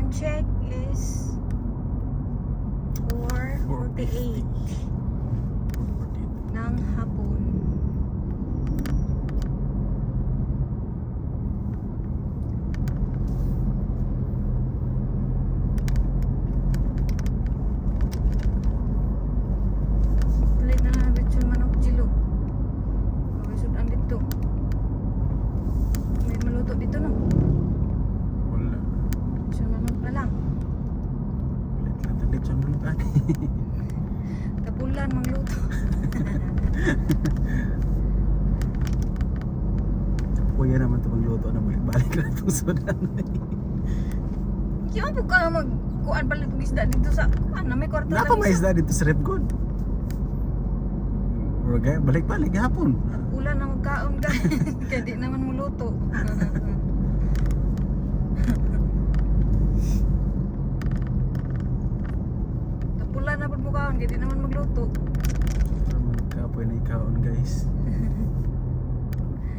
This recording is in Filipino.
time check is 4:48 ng hapon. Balik na lang lechon manok jilo. Sudan dito. May maluto dito no? Wala. Lechon manok pa lang. Ulit lang ang lechon manok ani. Kapulan magluto. Kuya naman ito magluto na balik na itong Sudan. Kaya po ka magkuhan pala itong isda dito sa kuhan na may kwarto Naka may isda dito sa Repcon. Balik-balik hapon. Ulan na magkaon ka. Kaya di naman muluto. Tapulan na po mukhaon. Kaya di naman magluto. Magkapoy na ikaon guys.